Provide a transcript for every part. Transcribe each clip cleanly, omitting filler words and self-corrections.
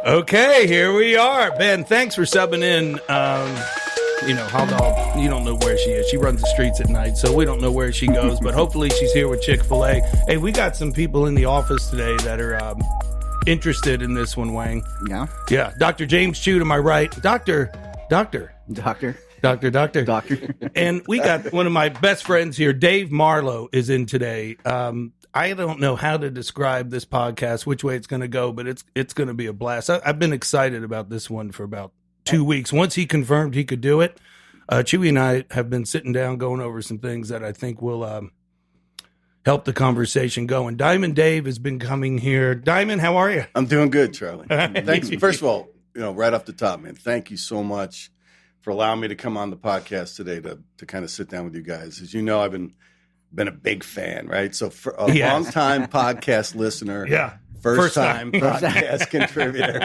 Okay, here we are. Ben, thanks for subbing in. Hot Dog, you don't know where she is. She runs the streets at night, so we don't know where she goes, but hopefully she's here with Chick-fil-A. Hey, we got some people in the office today that are interested in this one, Wang. Yeah? Yeah, Dr. James Choo to my right. Doctor. And we got one of my best friends here, Dave Marlowe, is in today. I don't know how to describe this podcast, which way it's going to go, but it's going to be a blast. I've been excited about this one for about 2 weeks. Once he confirmed he could do it, Chewy and I have been sitting down going over some things that I think will help the conversation go. And Diamond Dave has been coming here. Diamond, how are you? I'm doing good, Charlie. Thanks. First of all, right off the top, man, thank you so much for allowing me to come on the podcast today to kind of sit down with you guys. As you know, I've been a big fan, right? So for a long-time podcast listener, first time podcast contributor,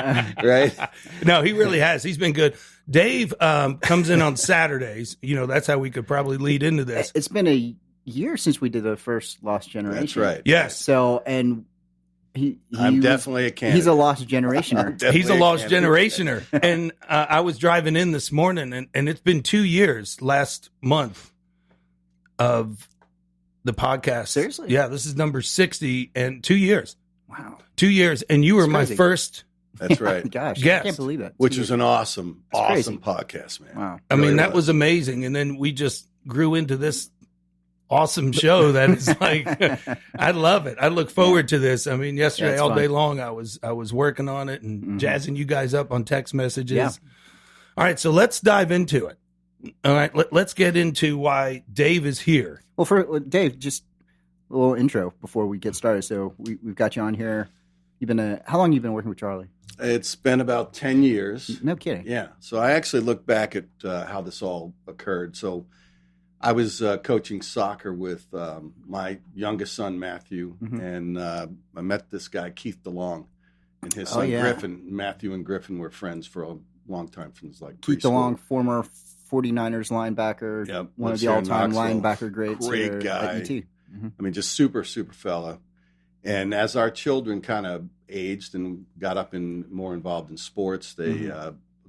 right? No, he really has. He's been good. Dave comes in on Saturdays. That's how we could probably lead into this. It's been a year since we did the first Lost Generation. That's right. Yes. So, and I'm definitely a candidate. He's a Lost Generationer. He's a Lost Generationer. And I was driving in this morning, and it's been 2 years last month of the podcast. Seriously? Yeah, this is number 60 and 2 years. Wow. 2 years. And you were my first That's right. Gosh, guest. I can't believe that. Which was an awesome crazy. podcast, man. Wow. I mean, that was amazing. And then we just grew into this awesome show that is like, I love it. I look forward to this. I mean, yesterday all day long I was working on it and jazzing you guys up on text messages. Yeah. All right, so let's dive into it. All right, let's get into why Dave is here. Well, for Dave, just a little intro before we get started. So we've got you on here. How long have you been working with Charlie? It's been about 10 years. No kidding. Yeah. So I actually look back at how this all occurred. So I was coaching soccer with my youngest son, Matthew, and I met this guy, Keith DeLong, and his son, Griffin. Matthew and Griffin were friends for a long time. Since Keith DeLong, former 49ers linebacker, one of the all-time linebacker greats. Great guy. At UT. I mean, just super, super fella. And as our children kind of aged and got up and more involved in sports, they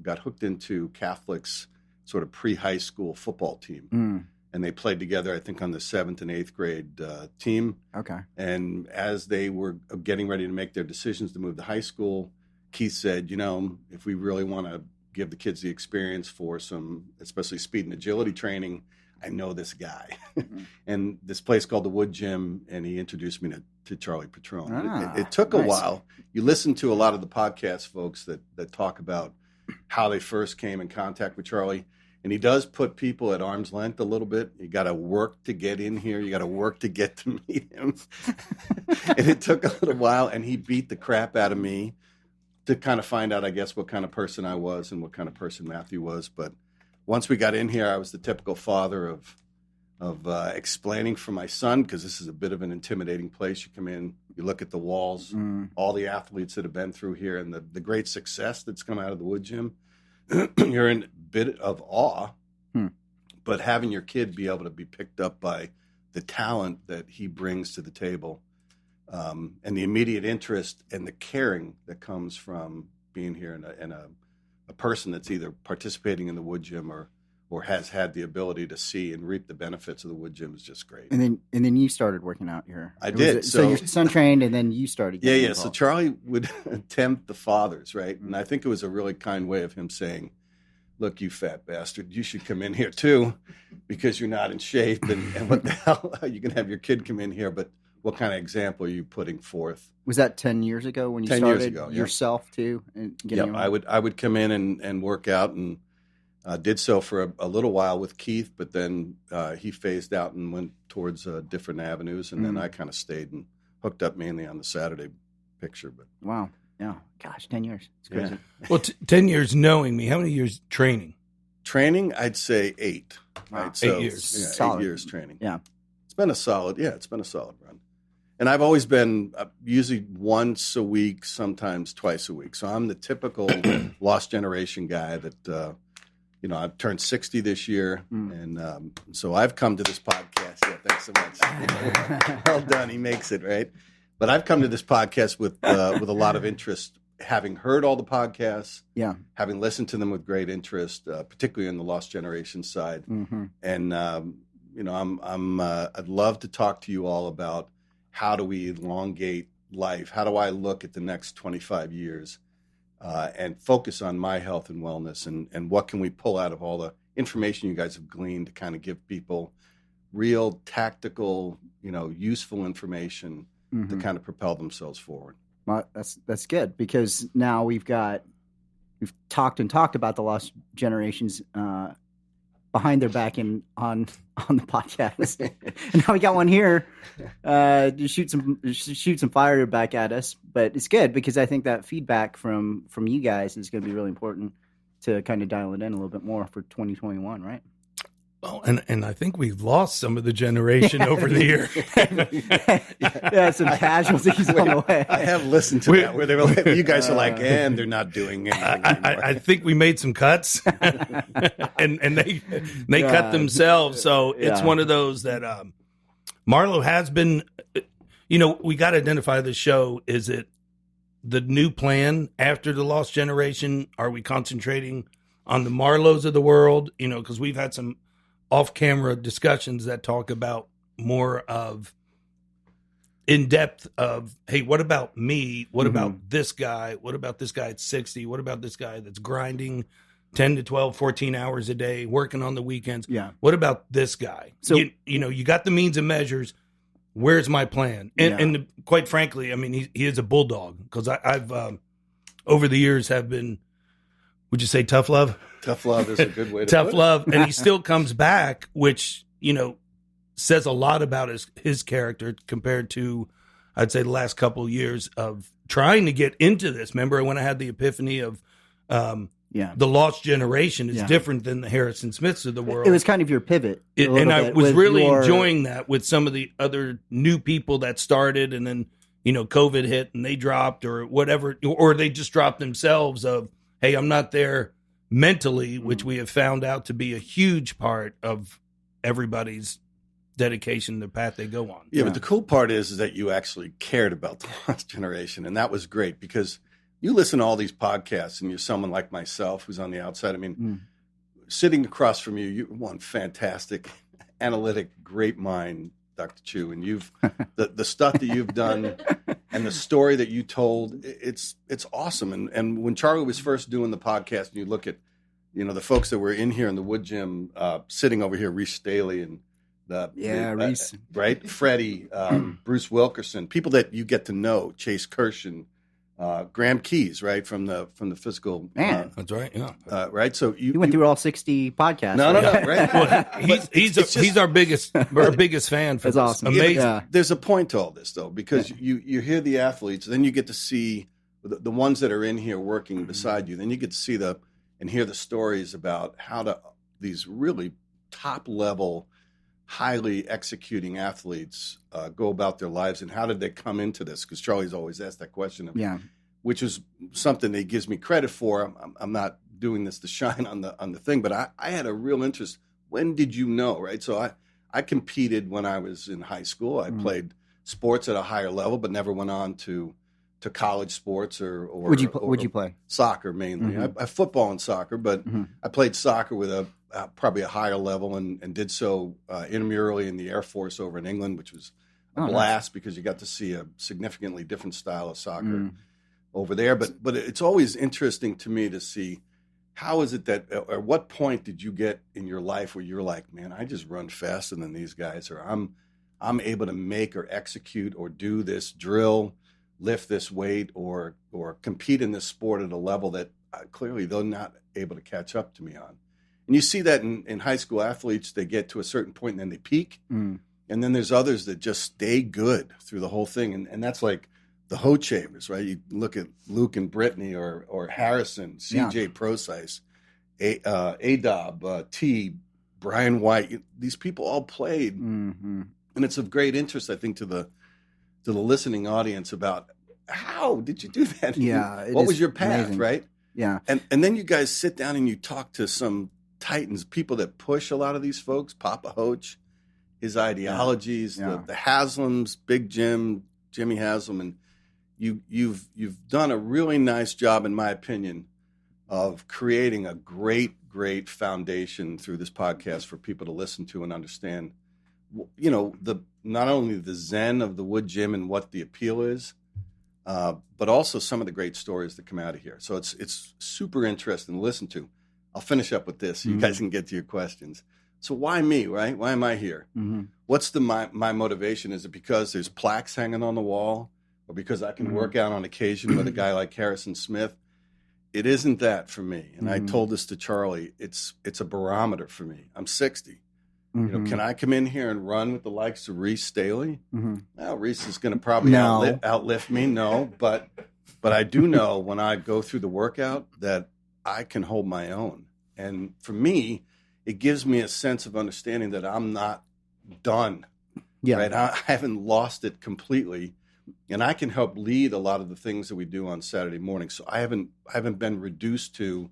got hooked into Catholic's sort of pre-high school football team. And they played together, I think, on the 7th and 8th grade team. Okay. And as they were getting ready to make their decisions to move to high school, Keith said, if we really want to give the kids the experience for some, especially speed and agility training, I know this guy. And this place called the Woodgym, and he introduced me to Charlie Petrone. It took a while. You listen to a lot of the podcast folks that talk about how they first came in contact with Charlie. And he does put people at arm's length a little bit. You got to work to get in here. You got to work to get to meet him. And it took a little while, and he beat the crap out of me to kind of find out, I guess, what kind of person I was and what kind of person Matthew was. But once we got in here, I was the typical father of explaining for my son, because this is a bit of an intimidating place. You come in, you look at the walls, all the athletes that have been through here, and the great success that's come out of the Woodgym. You're in a bit of awe, but having your kid be able to be picked up by the talent that he brings to the table, and the immediate interest and the caring that comes from being here and a person that's either participating in the Woodgym or has had the ability to see and reap the benefits of the Woodgym is just great. And then you started working out here. I did. So your son trained, and then you started. Yeah. Involved. So Charlie would tempt the fathers, right? And I think it was a really kind way of him saying, "Look, you fat bastard, you should come in here too, because you're not in shape. And what the hell? You can have your kid come in here, but what kind of example are you putting forth?" Was that 10 years ago when you started yourself too? Yeah, I would come in and work out, and did so for a little while with Keith, but then he phased out and went towards different avenues, and then I kind of stayed and hooked up mainly on the Saturday picture. But wow, yeah, gosh, 10 years, it's crazy. Yeah. Well, 10 years knowing me. How many years training? Training, I'd say 8. Wow. Right? So, 8 years. Yeah, solid. 8 years training. Yeah, it's been a solid run. And I've always been usually once a week, sometimes twice a week. So I'm the typical Lost Generation guy that. I've turned 60 this year, and so I've come to this podcast. Yeah, thanks so much. Well done. He makes it, right? But I've come to this podcast with a lot of interest having heard all the podcasts, Yeah. having listened to them with great interest, particularly on the Lost Generation side, and I'd love to talk to you all about how do we elongate life? How do I look at the next 25 years and focus on my health and wellness, and what can we pull out of all the information you guys have gleaned to kind of give people real tactical, useful information to kind of propel themselves forward. Well, that's good, because now we've talked about the Lost Generations behind their back and on the podcast, and now we got one here to shoot some fire back at us. But it's good, because I think that feedback from you guys is going to be really important to kind of dial it in a little bit more for 2021, right? Well, and I think we've lost some of the generation over the year. Yeah, some casualties on the way. I have listened to that where they were like, you guys are like, and they're not doing anything anymore. I think we made some cuts, and they cut themselves. So it's one of those that Marlo has been. We got to identify the show. Is it the new plan after the Lost Generation? Are we concentrating on the Marlos of the world? Because we've had some off-camera discussions that talk about more of in-depth of, hey, what about me? What about this guy? What about this guy at 60? What about this guy that's grinding 10 to 12, 14 hours a day, working on the weekends? Yeah. What about this guy? So, you got the means and measures. Where's my plan? And quite frankly, I mean, he is a bulldog, because I've over the years have been, would you say tough love? Tough love is a good way to tough put it. love, and he still comes back, which says a lot about his character compared to, I'd say, the last couple of years of trying to get into this. Remember when I had the epiphany of the Lost Generation is different than the Harrison Smiths of the world. It was kind of your pivot, and I was really enjoying that with some of the other new people that started, and then COVID hit and they dropped or whatever, or they just dropped themselves of, hey, I'm not there mentally, which we have found out to be a huge part of everybody's dedication, the path they go on. Yeah, but the cool part is that you actually cared about the Lost Generation, and that was great, because you listen to all these podcasts, and you're someone like myself who's on the outside. I mean, sitting across from you, you're one fantastic, analytic, great mind, Dr. Choo, and you've the stuff that you've done and the story that you told, it's awesome. And when Charlie was first doing the podcast, and you look at the folks that were in here in the Woodgym, sitting over here, Reese Staley and Reese, right, Freddie, Bruce Wilkerson, people that you get to know, Chase Kirsch and Graham Keys, right, from the physical man. That's right, yeah. Right. So you went through all 60 podcasts. No, right. Well, he's our biggest fan. For That's awesome. Amazing. Yeah, there's a point to all this, though, because you hear the athletes, then you get to see the ones that are in here working beside you. Then you get to see and hear the stories about how these really top level, highly executing athletes go about their lives, and how did they come into this? Because Charlie's always asked that question, which is something that he gives me credit for. I'm not doing this to shine on the thing, but I had a real interest. When did you know, right? So I competed when I was in high school. I played sports at a higher level, but never went on to college sports or would you play soccer mainly? I football and soccer, but I played soccer with probably a higher level, and did so intramurally in the Air Force over in England, which was a blast because you got to see a significantly different style of soccer over there. But it's always interesting to me to see, how is it that, or what point did you get in your life where you're like, man, I just run faster than these guys, or I'm able to make or execute or do this drill, lift this weight, or compete in this sport at a level that clearly they're not able to catch up to me on. And you see that in high school athletes. They get to a certain point and then they peak. And then there's others that just stay good through the whole thing. And that's like the Ho Shavers, right? You look at Luke and Brittany or Harrison, CJ Procise, Adob, T, Brian White. These people all played. And it's of great interest, I think, to the listening audience about, how did you do that? Yeah. What was your path, amazing. right? Yeah. And then you guys sit down and you talk to some titans, people that push a lot of these folks, Papa Hoach, his ideologies, the Haslams, Big Jim, Jimmy Haslam, and you've done a really nice job, in my opinion, of creating a great foundation through this podcast for people to listen to and understand. Not only the zen of the Woodgym and what the appeal is, but also some of the great stories that come out of here. So it's super interesting to listen to. I'll finish up with this so you guys can get to your questions. So why me, right? Why am I here? What's my motivation? Is it because there's plaques hanging on the wall, or because I can work out on occasion with a guy like Harrison Smith? It isn't that for me. And I told this to Charlie. It's a barometer for me. I'm 60. Can I come in here and run with the likes of Reese Staley? Well, Reese is going to probably outlift me. No, but I do know when I go through the workout that I can hold my own. And for me, it gives me a sense of understanding that I'm not done. Yeah. Right? I haven't lost it completely. And I can help lead a lot of the things that we do on Saturday morning. So I haven't been reduced to,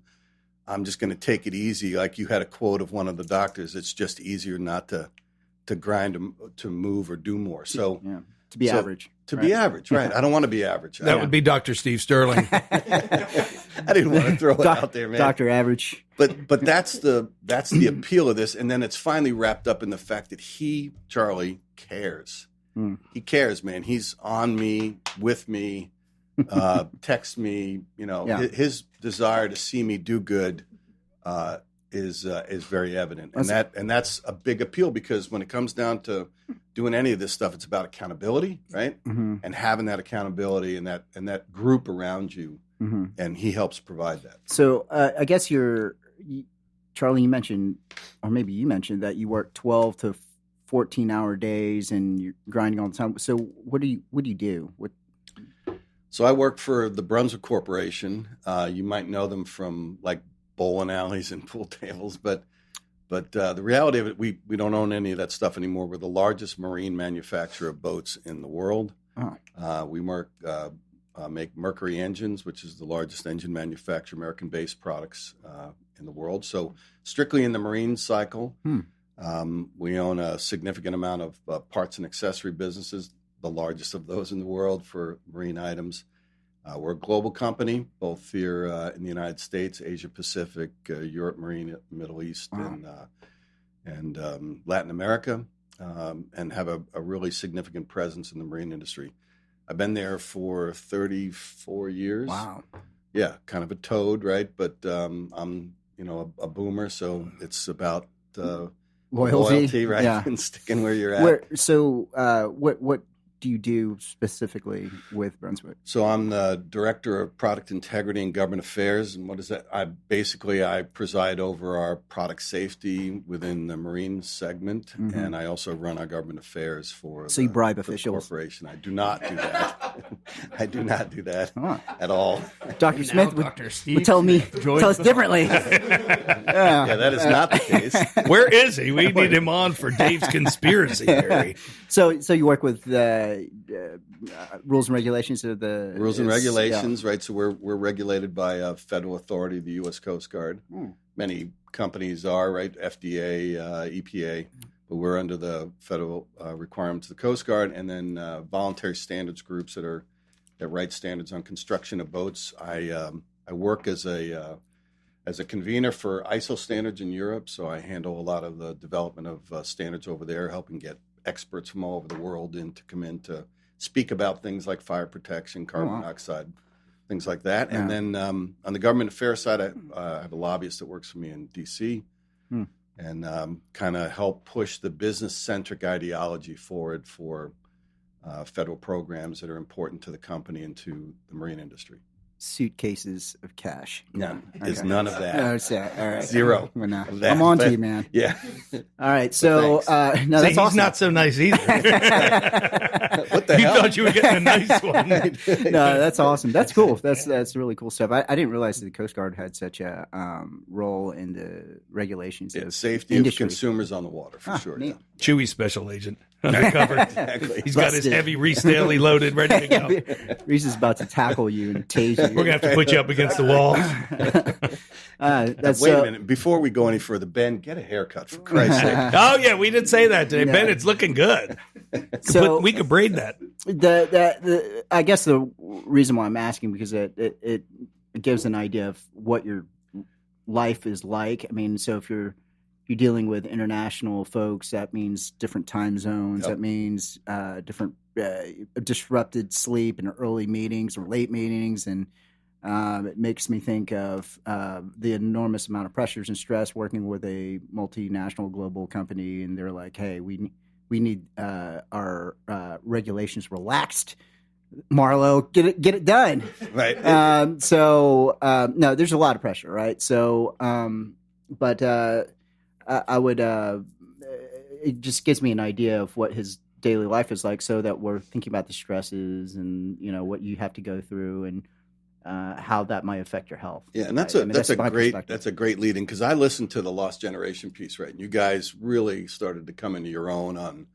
I'm just going to take it easy. Like you had a quote of one of the doctors, it's just easier not to grind, to move or do more. So to be average. To be average, right. I don't want to be average. That would be Dr. Steve Sterling. I didn't want to throw it out there, man. Dr. Average. But that's the appeal of this. And then it's finally wrapped up in the fact that Charlie, cares. He cares, man. He's on me, with me, texts me. His desire to see me do good is very evident, and that's a big appeal, because when it comes down to doing any of this stuff, it's about accountability, right? And having that accountability and that group around you, and he helps provide that. So I guess Charlie, you mentioned, or maybe you mentioned that you work 12 to 14-hour days and you're grinding all the time. So what do you do? So I work for the Brunswick Corporation. You might know them from like bowling alleys and pool tables, but the reality of it, we don't own any of that stuff anymore. We're the largest marine manufacturer of boats in the world. We make Mercury engines, which is the largest engine manufacturer, American-based products in the world. So strictly in the marine cycle. We own a significant amount of parts and accessory businesses, the largest of those in the world for marine items. We're a global company, both here in the United States, Asia Pacific, Europe, Marine, Middle East, and Latin America, and have a really significant presence in the marine industry. I've been there for 34 years. Wow. Yeah, kind of a toad, right? But I'm a boomer, so it's about loyalty, right? Yeah. And sticking where you're at. What do you do specifically with Brunswick? So I'm the Director of Product Integrity and Government Affairs. And what is that? I preside over our product safety within the marine segment, and I also run our government affairs for you bribe for officials? the corporation. I do not do that. I do not do that at all. Dr. Smith Dr. Steve would tell us differently. Yeah, that is not the case. Where is he? We need him on for Dave's conspiracy theory. So you work with rules and regulations of the rules and regulations, right? So we're regulated by a federal authority, the U.S. Coast Guard. Many companies are, right? FDA, EPA, but we're under the federal requirements of the Coast Guard, and then voluntary standards groups that write standards on construction of boats. I work as a convener for ISO standards in Europe, so I handle a lot of the development of standards over there, helping get experts from all over the world to come in to speak about things like fire protection, carbon dioxide, things like that. Yeah. And then on the government affairs side, I have a lobbyist that works for me in D.C. And kind of help push the business-centric ideology forward for federal programs that are important to the company and to the marine industry. Suitcases of cash. None. There's none of that. All right. Zero. I'm on to you, man. Yeah. All right. So, that's he's awesome. not so nice either. What the hell? You thought you were getting a nice one. No, that's awesome. That's cool. That's really cool stuff. I didn't realize that the Coast Guard had such a role in the regulations of safety industry. of consumers on the water, for sure. Neat. Chewy special agent. Undercover. Exactly. He's got his Busted. heavy Reese Daily loaded, ready to go. Reese is about to tackle you and tase you. We're gonna have to put you up against the wall. Wait a minute. Before we go any further, Ben, get a haircut for Christ's sake. Oh yeah, we did say that today. Yeah. Ben, it's looking good. So we could braid that. I guess the reason why I'm asking, because it gives an idea of what your life is like. I mean, so if you're dealing with international folks, that means different time zones. Yep. That means different disrupted sleep and early meetings or late meetings, and it makes me think of the enormous amount of pressures and stress working with a multinational global company, and they're like, "Hey, we need our regulations relaxed. Marlo, get it done." Right. No, there's a lot of pressure, right? So, but I would. It just gives me an idea of what his daily life is like, so that we're thinking about the stresses and what you have to go through and how that might affect your health. Yeah, and that's a great lead-in, because I listened to the Lost Generation piece, right? And you guys really started to come into your own on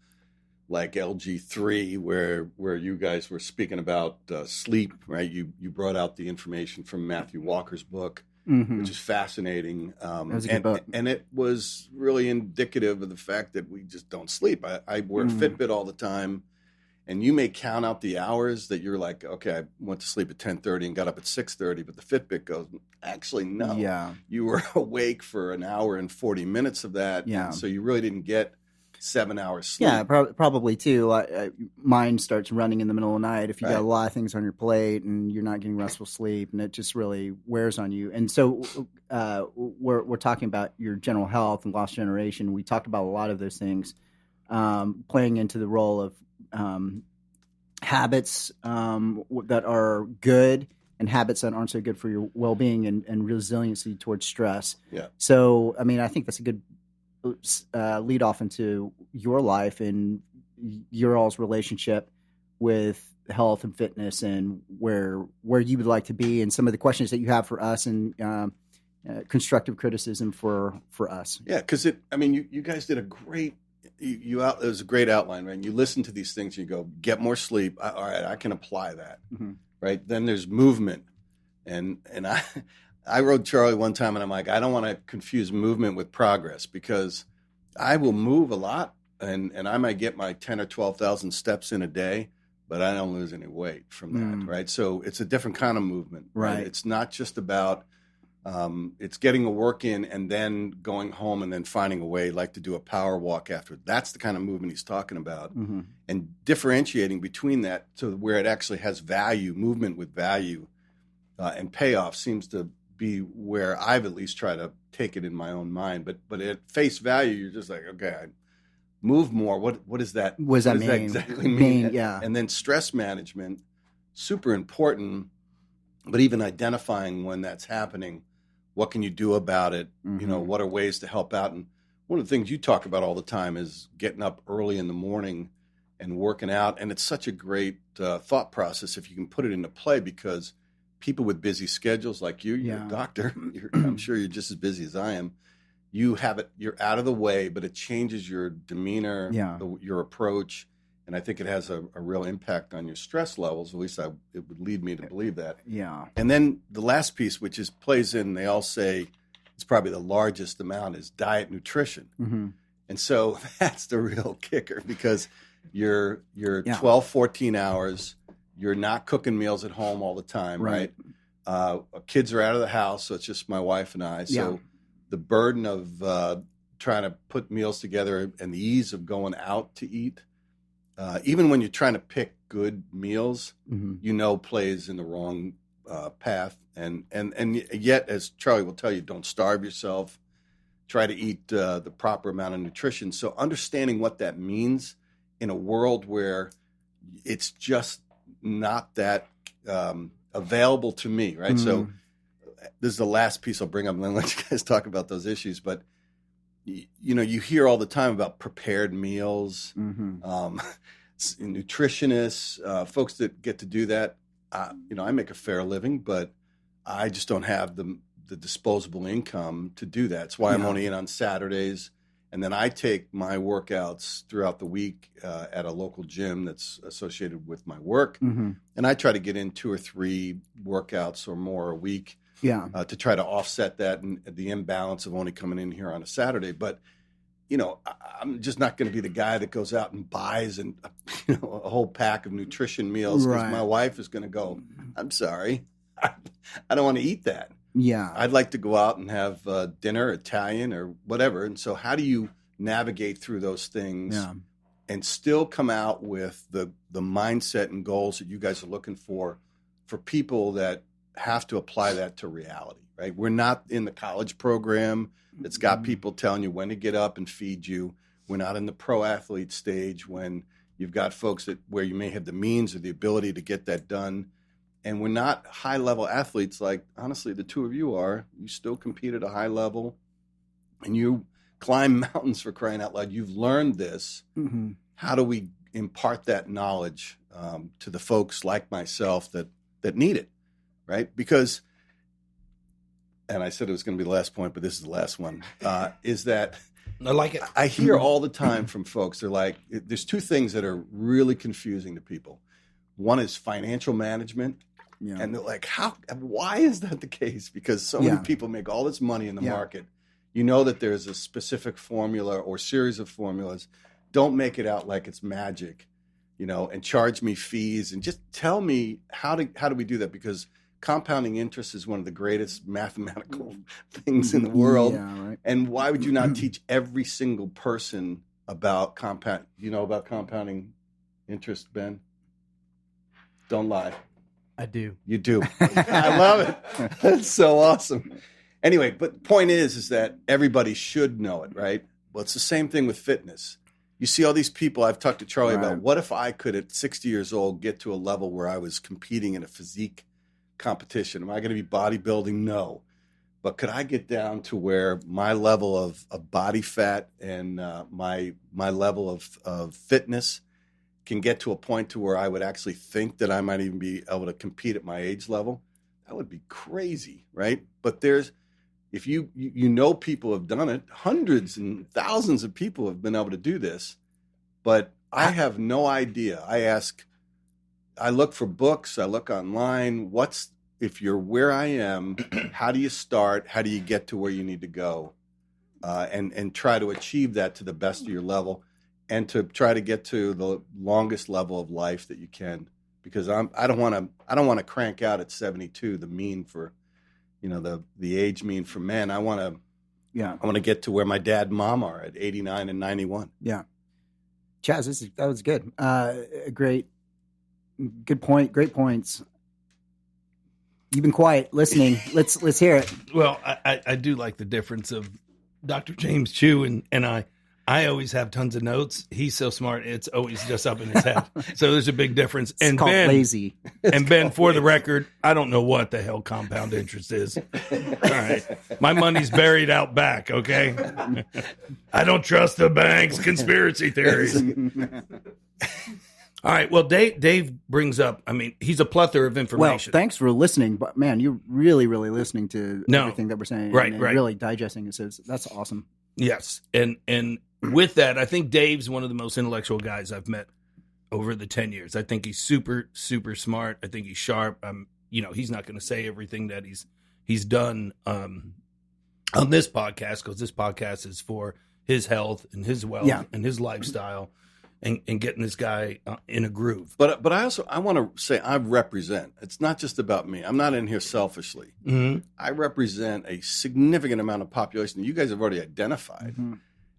like LG3, where you guys were speaking about sleep, right? You brought out the information from Matthew Walker's book, which is fascinating. That was a good book. And it was really indicative of the fact that we just don't sleep. I wear a Fitbit all the time, and you may count out the hours that you're like, okay, I went to sleep at 10:30 and got up at 6:30, but the Fitbit goes, actually, no. Yeah. You were awake for an hour and 40 minutes of that, Yeah. so you really didn't get 7 hours sleep. Yeah, probably too. Mine starts running in the middle of the night if you got a lot of things on your plate and you're not getting restful sleep, and it just really wears on you. And so we're talking about your general health and Lost Generation. We talked about a lot of those things playing into the role of habits that are good and habits that aren't so good for your well-being and resiliency towards stress. Yeah. So, I mean, I think that's a good lead off into your life and your all's relationship with health and fitness, and where you would like to be, and some of the questions that you have for us, and constructive criticism for us. Yeah, because you guys did a great. It was a great outline, right? And you listen to these things, and you go, get more sleep. All right, I can apply that, right? Then there's movement, and I rode Charlie one time, and I'm like, I don't want to confuse movement with progress, because I will move a lot, and I might get my 10 or 12,000 steps in a day, but I don't lose any weight from that, right? So it's a different kind of movement, right? It's not just about it's getting a work in and then going home and then finding a way, like to do a power walk after. That's the kind of movement he's talking about, and differentiating between that to where it actually has value, movement with value, and payoff seems to be where I've at least tried to take it in my own mind. But at face value, you're just like, okay, I move more. What does that? What does that mean? That exactly mean? Yeah. And then stress management, super important. But even identifying when that's happening, what can you do about it? What are ways to help out? And one of the things you talk about all the time is getting up early in the morning and working out. And it's such a great thought process if you can put it into play, because people with busy schedules like you're a doctor, I'm sure you're just as busy as I am. You have it, you're out of the way, but it changes your demeanor, your approach. And I think it has a real impact on your stress levels. At least it would lead me to believe that. Yeah. And then the last piece, which plays in, they all say it's probably the largest amount, is diet nutrition. And so that's the real kicker, because you're 12, 14 hours. You're not cooking meals at home all the time, right? Kids are out of the house, so it's just my wife and I. So the burden of trying to put meals together and the ease of going out to eat, even when you're trying to pick good meals, plays in the wrong path. And yet, as Charlie will tell you, don't starve yourself. Try to eat the proper amount of nutrition. So understanding what that means in a world where it's just not that available to me, right? So this is the last piece I'll bring up, and then let you guys talk about those issues. But you hear all the time about prepared meals, nutritionists, folks that get to do that. I make a fair living, but I just don't have the disposable income to do that. That's why I'm only in on Saturdays, And then I take my workouts throughout the week at a local gym that's associated with my work. Mm-hmm. And I try to get in 2 or 3 workouts or more a week to try to offset that and the imbalance of only coming in here on a Saturday. But, I'm just not going to be the guy that goes out and buys a whole pack of nutrition meals because my wife is going to go, I'm sorry, I don't want to eat that. Yeah. I'd like to go out and have dinner, Italian or whatever. And so how do you navigate through those things and still come out with the mindset and goals that you guys are looking for people that have to apply that to reality, right? We're not in the college program that's got people telling you when to get up and feed you. We're not in the pro athlete stage when you've got folks where you may have the means or the ability to get that done. And we're not high-level athletes like, honestly, the two of you are. You still compete at a high level, and you climb mountains, for crying out loud. You've learned this. Mm-hmm. How do we impart that knowledge to the folks like myself that need it, right? Because, and I said it was going to be the last point, but this is the last one, is that I like it. I hear all the time from folks, they're like, there's 2 things that are really confusing to people. One is financial management. Yeah. And they're like, why is that the case? Because so many people make all this money in the market. You know that there's a specific formula or series of formulas. Don't make it out like it's magic, and charge me fees and just tell me how do we do that? Because compounding interest is one of the greatest mathematical things in the world. Yeah, right. And why would you not teach every single person about compound? You know about compounding interest, Ben? Don't lie. I do. You do. I love it. That's so awesome. Anyway, but point is that everybody should know it, right? Well, it's the same thing with fitness. You see all these people, I've talked to Charlie about, what if I could at 60 years old get to a level where I was competing in a physique competition? Am I going to be bodybuilding? No. But could I get down to where my level of body fat and my level of fitness can get to a point to where I would actually think that I might even be able to compete at my age level? That would be crazy, right? But if you people have done it, hundreds and thousands of people have been able to do this, but I have no idea. I look for books, I look online. If you're where I am, how do you start? How do you get to where you need to go? And try to achieve that to the best of your level, and to try to get to the longest level of life that you can. Because I don't want to crank out at 72 the mean for, the age mean for men. I want to get to where my dad and mom are at 89 and 91. Yeah. Chaz, that was good. Good point. Great points. You've been quiet, listening. Let's hear it. Well, I do like the difference of Dr. James Choo and I. I always have tons of notes. He's so smart; it's always just up in his head. So there's a big difference. It's called lazy. And Ben, for the record, I don't know what the hell compound interest is. All right, my money's buried out back. Okay, I don't trust the banks. Conspiracy theories. All right. Well, Dave brings up. I mean, he's a plethora of information. Well, thanks for listening, but man, you're really, really listening to everything that we're saying, right? And really digesting it. So that's awesome. Yes, and with that, I think Dave's one of the most intellectual guys I've met over the 10 years. I think he's super, super smart. I think he's sharp. He's not going to say everything that he's done on this podcast, because this podcast is for his health and his wealth and his lifestyle. And getting this guy in a groove. But I want to say I represent. It's not just about me. I'm not in here selfishly. Mm-hmm. I represent a significant amount of population that you guys have already identified,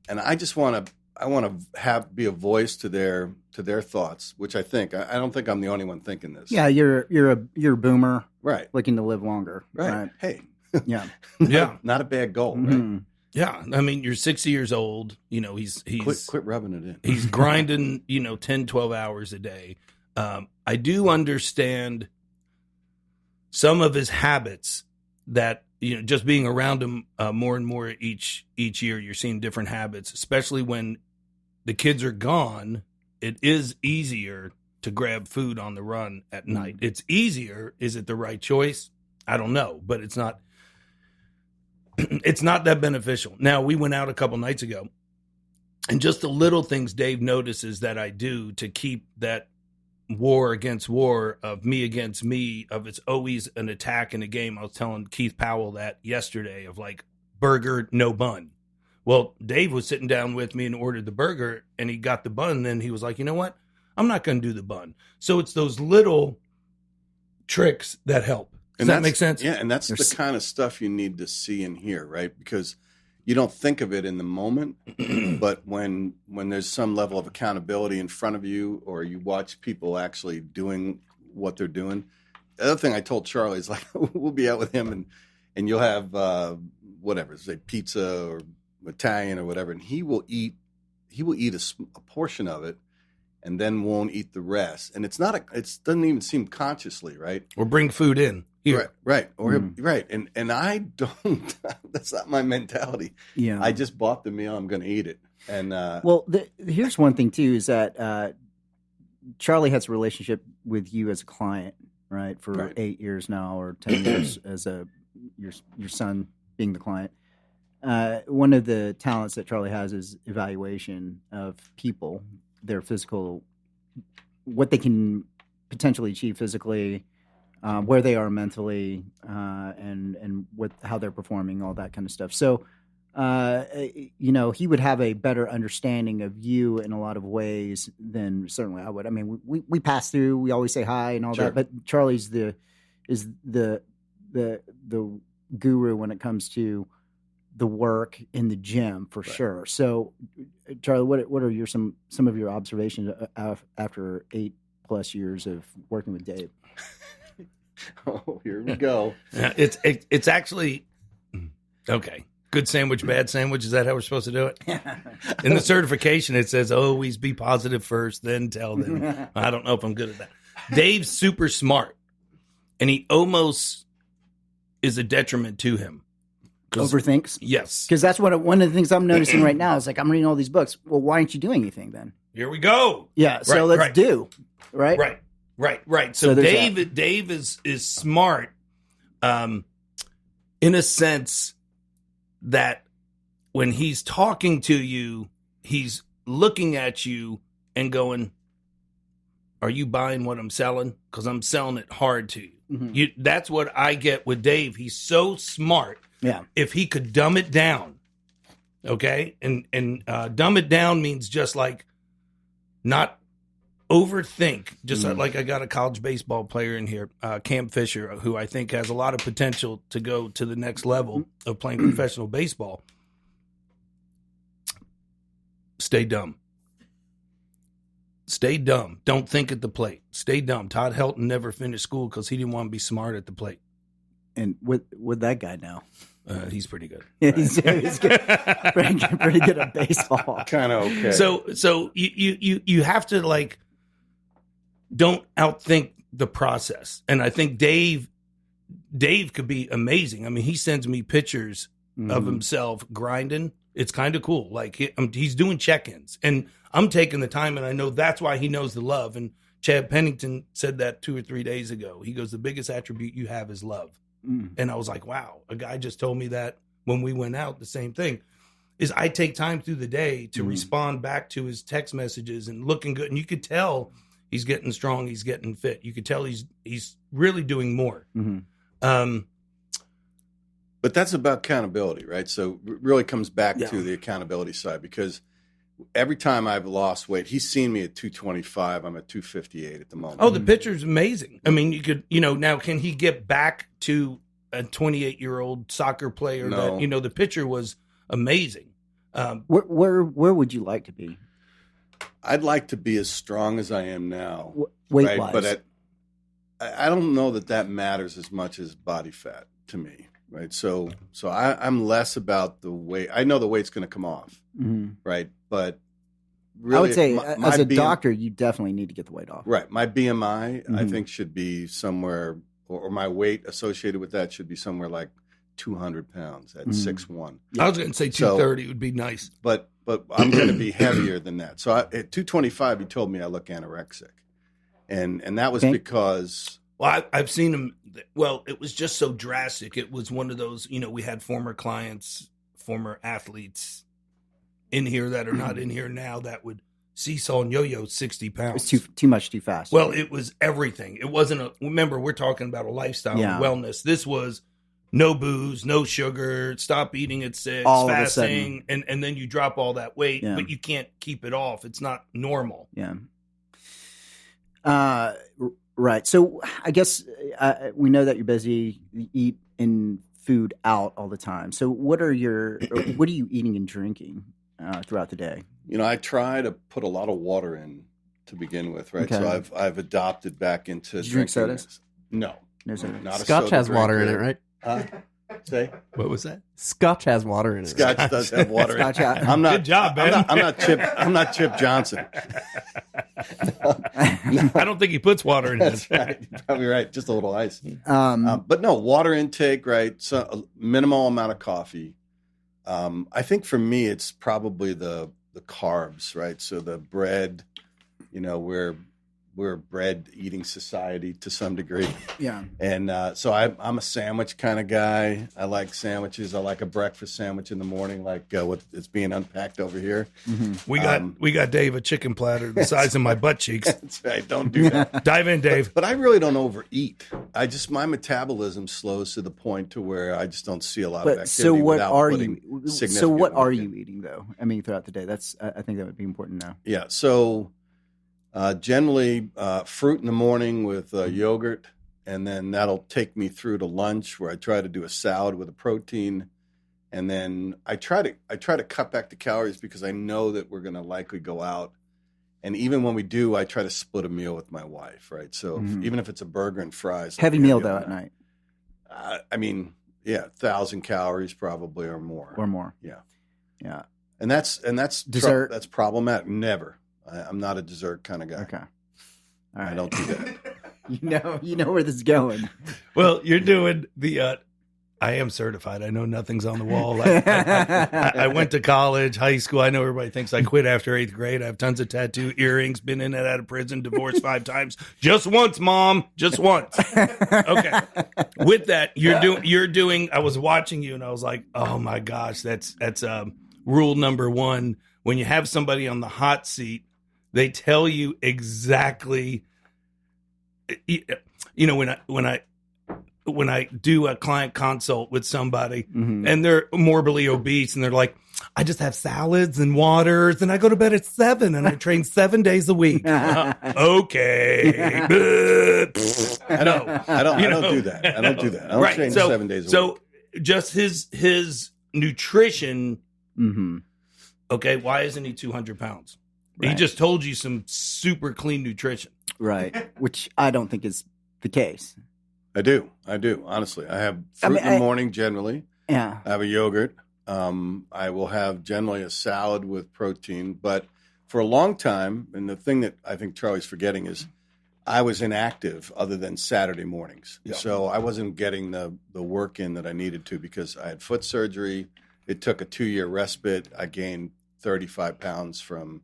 and I just want to be a voice to their thoughts, which I think I don't think I'm the only one thinking this. Yeah, you're a boomer, right? Looking to live longer, right? Hey, yeah, not a bad goal, right? Yeah, I mean, you're 60 years old. He's quit rubbing it in. He's grinding, 10, 12 hours a day. I do understand some of his habits that, just being around him more and more each year, you're seeing different habits, especially when the kids are gone. It is easier to grab food on the run at night. It's easier. Is it the right choice? I don't know, but it's not that beneficial. Now, we went out a couple nights ago, And just the little things Dave notices that I do to keep that war against war of me against me, of it's always an attack in a game. I was telling Keith Powell that yesterday of like burger, no bun. Well, Dave was sitting down with me and ordered the burger and he got the bun. And then he was like, you know what? I'm not going to do the bun. So it's those little tricks that help. Does that make sense? Yeah. And that's the kind of stuff you need to see and hear, right? Because you don't think of it in the moment, but when there's some level of accountability in front of you, or you watch people actually doing what they're doing. The other thing I told Charlie is like, we'll be out with him and you'll have whatever, say pizza or Italian or whatever, and he will eat a portion of it and then won't eat the rest. And it doesn't even seem consciously, right? Or bring food in. Here. Right. Or right. And I don't, that's not my mentality. Yeah. I just bought the meal. I'm going to eat it. And, here's one thing too, is that, Charlie has a relationship with you as a client, right? For 8 years now, or 10 years as your son being the client. One of the talents that Charlie has is evaluation of people, their physical, what they can potentially achieve physically, where they are mentally, and how they're performing, all that kind of stuff. So, he would have a better understanding of you in a lot of ways than certainly I would. I mean, we pass through, we always say hi and all that, but Charlie's the guru when it comes to the work in the gym for sure. So, Charlie, what are some of your observations after 8+ years of working with Dave? Oh, here we go. It's actually okay. Good sandwich, bad sandwich. Is that how we're supposed to do it? In the certification, it says always be positive first, then tell them. I don't know if I'm good at that. Dave's super smart, and he almost is a detriment to him. Overthinks? Yes. Because that's one of the things I'm noticing right now is like, I'm reading all these books. Well, why aren't you doing anything then? Here we go. Yeah. So let's do. Right. Right. So Dave is smart, in a sense that when he's talking to you, he's looking at you and going, "Are you buying what I'm selling? Because I'm selling it hard to you." Mm-hmm. That's what I get with Dave. He's so smart. Yeah. If he could dumb it down, okay, and dumb it down means just like not overthink. Just like I got a college baseball player in here, Cam Fisher, who I think has a lot of potential to go to the next level of playing professional baseball. Stay dumb. Stay dumb. Don't think at the plate. Stay dumb. Todd Helton never finished school because he didn't want to be smart at the plate. And what that guy know? He's pretty good. Yeah, he's good. pretty good at baseball. Kind of okay. So you have to like don't outthink the process. And I think Dave could be amazing. I mean, he sends me pictures of himself grinding. It's kind of cool. Like he's doing check-ins, and I'm taking the time, and I know that's why he knows the love. And Chad Pennington said that 2 or 3 days ago. He goes, "The biggest attribute you have is love." And I was like, wow, a guy just told me that when we went out. The same thing is I take time through the day to respond back to his text messages and looking good. And you could tell he's getting strong. He's getting fit. You could tell he's really doing more. But that's about accountability, right? So it really comes back to the accountability side, because every time I've lost weight, he's seen me at 225. I'm at 258 at the moment. Oh, the picture's amazing. I mean, you could, now can he get back to a 28-year-old soccer player? No. That, the picture was amazing. Where would you like to be? I'd like to be as strong as I am now. Weight-wise. Right? But I don't know that matters as much as body fat to me. Right. So I'm less about the weight. I know the weight's going to come off. Right. But really, I would say as a doctor, you definitely need to get the weight off. Right. My BMI, I think, should be somewhere, or my weight associated with that should be somewhere like 200 pounds at 6'1". I was going to say 230 would be nice. But I'm going to be heavier than that. So at 225, he told me I look anorexic. And that was because... Well, I've seen him. Well, it was just so drastic. It was one of those, we had former clients, former athletes, in here that are not in here now that would seesaw and yo-yo 60 pounds. It's too much too fast. Well, it was everything. It wasn't remember, we're talking about a lifestyle and wellness. This was no booze, no sugar, stop eating at 6, all fasting, and then you drop all that weight, but you can't keep it off. It's not normal. Yeah. Right. So I guess we know that you're busy. You eat in food out all the time. So what are you eating and drinking throughout the day? I try to put a lot of water in to begin with, right? Okay. So I've adopted back into Do you drink sodas? No. No soda. Not a Scotch soda has water in it, drinker. right? Say? What was that? Scotch has water in it. Scotch does have water in it. Scotch. I'm not, Good job, Ben. I'm not Chip Johnson. I don't think he puts water in That's it. right. You're probably right. Just a little ice. But no, water intake, right? So a minimal amount of coffee. I think for me, it's probably the carbs, right? So the bread, we're a bread eating society to some degree. Yeah. And so I'm a sandwich kind of guy. I like sandwiches. I like a breakfast sandwich in the morning, like what is being unpacked over here. Mm-hmm. We got Dave a chicken platter the size of my butt cheeks. That's right. Don't do that. Dive in, Dave. But I really don't overeat. My metabolism slows to the point to where I just don't see a lot of activity. So what without are putting you? significant So what work are in. you eating though? I mean, throughout the day. I think that would be important now. Yeah. So generally fruit in the morning with yogurt, and then that'll take me through to lunch where I try to do a salad with a protein, and then I try to cut back the calories because I know that we're going to likely go out, and even when we do, I try to split a meal with my wife, right? So even if it's a burger and fries, Heavy meal though at night 1,000 calories probably or more. Yeah. And that's Dessert? That's problematic. Never. I'm not a dessert kind of guy. Okay. All right. I don't do that. You know where this is going. Well, you're doing the. I am certified. I know nothing's on the wall. I went to college, high school. I know everybody thinks I quit after 8th grade. I have tons of tattoo, earrings, been in and out of prison, divorced 5 times. Just once, Mom. Just once. Okay. With that, you're doing. I was watching you, and I was like, oh my gosh, that's rule number 1. When you have somebody on the hot seat, they tell you exactly. When I do a client consult with somebody and they're morbidly obese and they're like, I just have salads and waters and I go to bed at 7 and I train 7 days a week. Okay. I don't do that. I don't do that. I don't train 7 days a week. So just his nutrition. Okay. Why isn't he 200 pounds? Right. He just told you some super clean nutrition. Right. Which I don't think is the case. I do. Honestly, I have fruit in the morning generally. Yeah. I have a yogurt. I will have generally a salad with protein. But for a long time, and the thing that I think Charlie's forgetting is I was inactive other than Saturday mornings. Yeah. So I wasn't getting the work in that I needed to because I had foot surgery. It took a 2-year respite. I gained 35 pounds from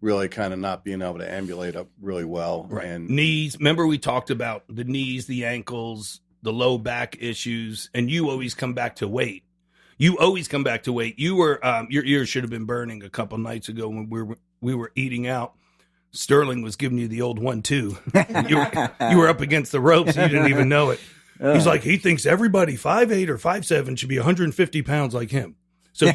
really kind of not being able to ambulate up really well. Right. And knees. Remember we talked about the knees, the ankles, the low back issues, and you always come back to weight. You were your ears should have been burning a couple nights ago when we were eating out. Sterling was giving you the old 1-2. You were up against the ropes and you didn't even know it. He's like, he thinks everybody 5'8" or 5'7" should be 150 pounds like him. So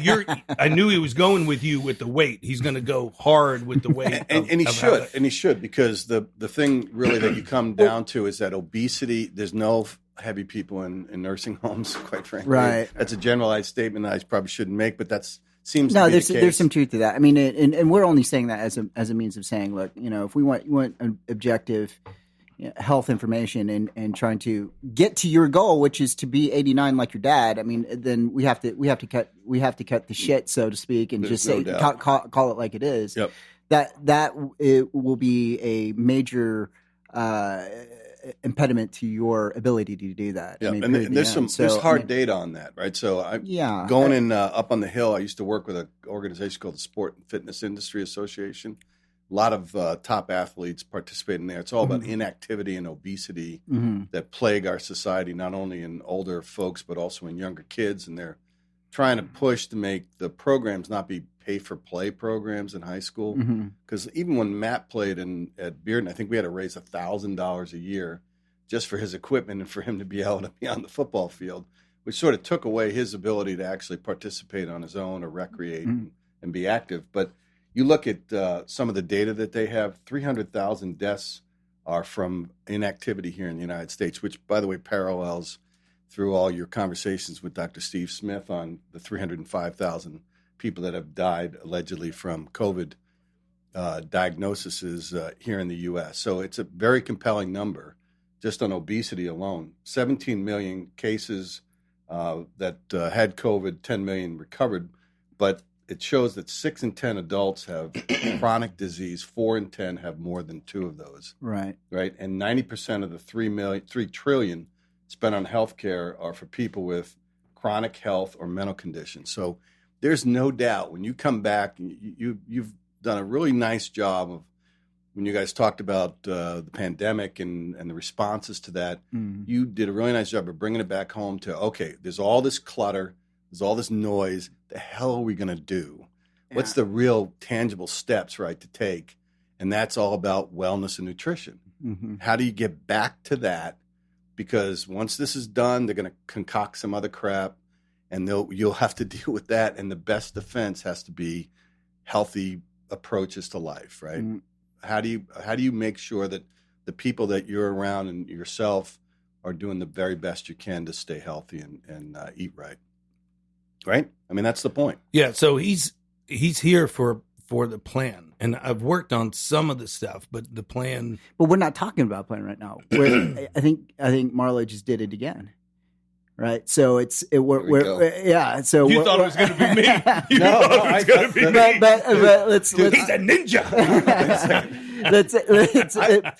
I knew he was going with you with the weight. He's going to go hard with the weight. And he should, because the thing really that you come down to is that obesity, there's no heavy people in nursing homes, quite frankly. Right. That's a generalized statement that I probably shouldn't make, but seems to be the case. There's some truth to that. I mean, and we're only saying that as a means of saying, look, if you want an objective health information and trying to get to your goal, which is to be 89 like your dad, I mean, then we have to cut the shit, so to speak, and There's just say call it like it is. Yep. That it will be a major impediment to your ability to do that. Yeah, I mean, and there's hard data on that, right? So up on the Hill, I used to work with an organization called the Sport and Fitness Industry Association. A lot of top athletes participate in there. It's all about inactivity and obesity that plague our society, not only in older folks, but also in younger kids. And they're trying to push to make the programs not be pay-for-play programs in high school. Because even when Matt played at Bearden, I think we had to raise $1,000 a year just for his equipment and for him to be able to be on the football field, which sort of took away his ability to actually participate on his own or recreate and be active. But you look at some of the data that they have, 300,000 deaths are from inactivity here in the United States, which, by the way, parallels through all your conversations with Dr. Steve Smith on the 305,000 people that have died allegedly from COVID diagnoses here in the U.S. So it's a very compelling number just on obesity alone. 17 million cases that had COVID, 10 million recovered, but it shows that 6 in 10 adults have chronic disease. 4 in 10 have more than 2 of those. Right. And 90% of the $3 trillion spent on healthcare are for people with chronic health or mental conditions. So there's no doubt when you come back, you've done a really nice job of when you guys talked about the pandemic and the responses to that. You did a really nice job of bringing it back home to, okay, there's all this clutter, there's all this noise. The hell are we going to do? Yeah. What's the real tangible steps, right, to take? And that's all about wellness and nutrition. How do you get back to that? Because once this is done, they're going to concoct some other crap, and you'll have to deal with that. And the best defense has to be healthy approaches to life, right? How do you make sure that the people that you're around and yourself are doing the very best you can to stay healthy and eat right? Right? I mean, that's the point. Yeah. So he's here for the plan, and I've worked on some of the stuff, but the plan. But we're not talking about plan right now. I think Marlo just did it again. Right, so we're yeah. So you thought it was going to be me. You thought it was going to be me. But let's he's a ninja.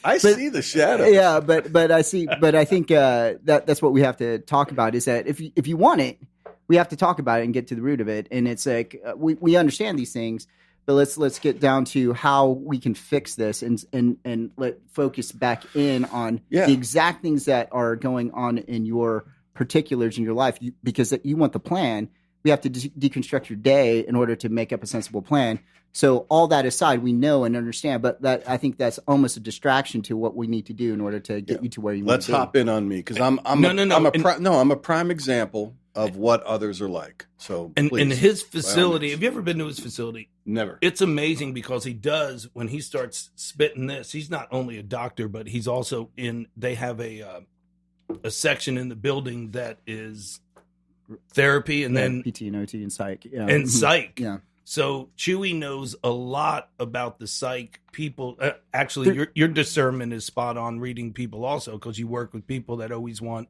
I see the shadow. Yeah, but I see. But I think that's what we have to talk about. Is that if you want it, we have to talk about it and get to the root of it. And it's like we understand these things, but let's get down to how we can fix this and let focus back in on the exact things that are going on in your particulars in your life, because you want the plan. We have to deconstruct your day in order to make up a sensible plan. So all that aside, we know and understand, but I think that's almost a distraction to what we need to do in order to get you to where you want to be. Let's hop in on me, because I'm a prime example of what others are like. So in his facility, have you ever been to his facility? Never. It's amazing because he does, when he starts spitting this, he's not only a doctor, but he's also they have a section in the building that is therapy, and then PT and OT and psych. Yeah. And psych. Yeah. So Chewy knows a lot about the psych people. Actually, your discernment is spot on reading people also, because you work with people that always want